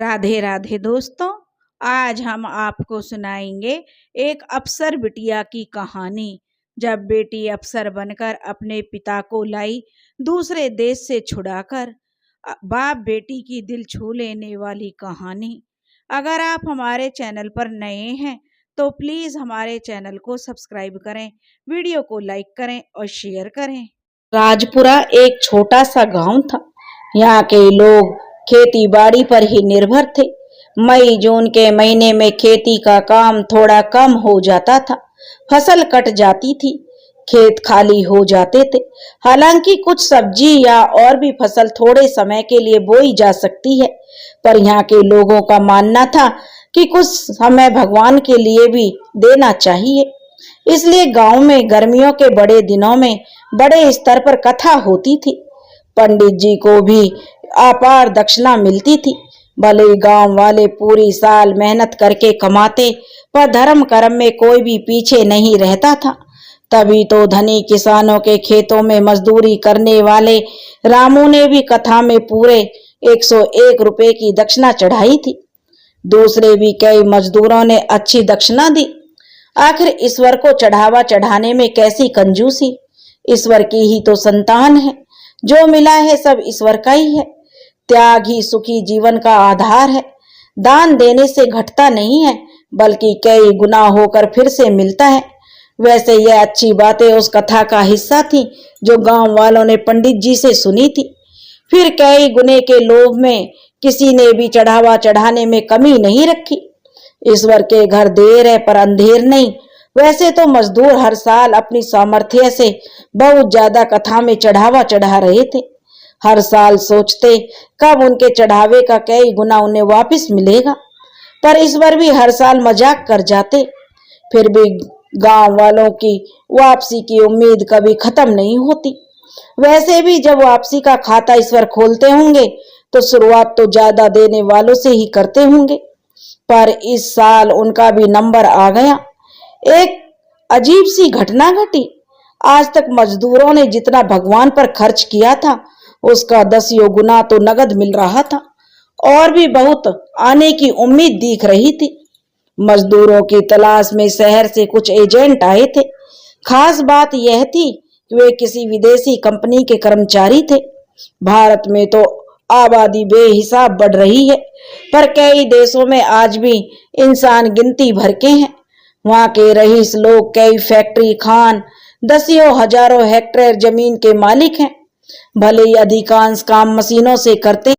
राधे राधे दोस्तों, आज हम आपको सुनाएंगे एक अफसर बिटिया की कहानी। जब बेटी अफसर बनकर अपने पिता को लाई दूसरे देश से छुड़ाकर, बाप बेटी की दिल छू लेने वाली कहानी। अगर आप हमारे चैनल पर नए हैं तो प्लीज हमारे चैनल को सब्सक्राइब करें, वीडियो को लाइक करें और शेयर करें। राजपुरा एक छोटा सा गांव था। यहाँ के लोग खेती बाड़ी पर ही निर्भर थे। मई जून के महीने में खेती का काम थोड़ा कम हो जाता था। फसल कट जाती थी, खेत खाली हो जाते थे। हालांकि कुछ सब्जी या और भी फसल थोड़े समय के लिए बोई जा सकती है, पर यहाँ के लोगों का मानना था कि कुछ समय भगवान के लिए भी देना चाहिए। इसलिए गांव में गर्मियों के बड़े दिनों में बड़े स्तर पर कथा होती थी। पंडित जी को भी अपार दक्षिणा मिलती थी। भले गांव वाले पूरी साल मेहनत करके कमाते, पर धर्म कर्म में कोई भी पीछे नहीं रहता था। तभी तो धनी किसानों के खेतों में मजदूरी करने वाले रामू ने भी कथा में पूरे 101 रुपए की दक्षिणा चढ़ाई थी। दूसरे भी कई मजदूरों ने अच्छी दक्षिणा दी। आखिर ईश्वर को चढ़ावा चढ़ाने में कैसी कंजूसी। ईश्वर की ही तो संतान है, जो मिला है सब ईश्वर का ही है। त्याग ही सुखी जीवन का आधार है। दान देने से घटता नहीं है, बल्कि कई गुना होकर फिर से मिलता है। वैसे यह अच्छी बातें उस कथा का हिस्सा थी जो गांव वालों ने पंडित जी से सुनी थी। फिर कई गुने के लोभ में किसी ने भी चढ़ावा चढ़ाने में कमी नहीं रखी। ईश्वर के घर देर है पर अंधेर नहीं। वैसे तो मजदूर हर साल अपनी सामर्थ्य से बहुत ज्यादा कथा में चढ़ावा चढ़ा रहे थे। हर साल सोचते कब उनके चढ़ावे का कई गुना उन्हें वापस मिलेगा, पर ईश्वर भी हर साल मजाक कर जाते। फिर भी गांव वालों की वापसी की उम्मीद कभी खत्म नहीं होती। वैसे भी जब वापसी का खाता ईश्वर खोलते होंगे तो शुरुआत तो ज्यादा देने वालों से ही करते होंगे। पर इस साल उनका भी नंबर आ गया। एक अजीब सी घटना घटी। आज तक मजदूरों ने जितना भगवान पर खर्च किया था, उसका 10 गुना तो नगद मिल रहा था, और भी बहुत आने की उम्मीद दिख रही थी। मजदूरों की तलाश में शहर से कुछ एजेंट आए थे। खास बात यह थी कि वे किसी विदेशी कंपनी के कर्मचारी थे। भारत में तो आबादी बेहिसाब बढ़ रही है, पर कई देशों में आज भी इंसान गिनती भर के हैं। वहां के रईस लोग कई फैक्ट्री, खान, दसियों हजारों हेक्टेयर जमीन के मालिक हैं। भले ही अधिकांश काम मशीनों से करते,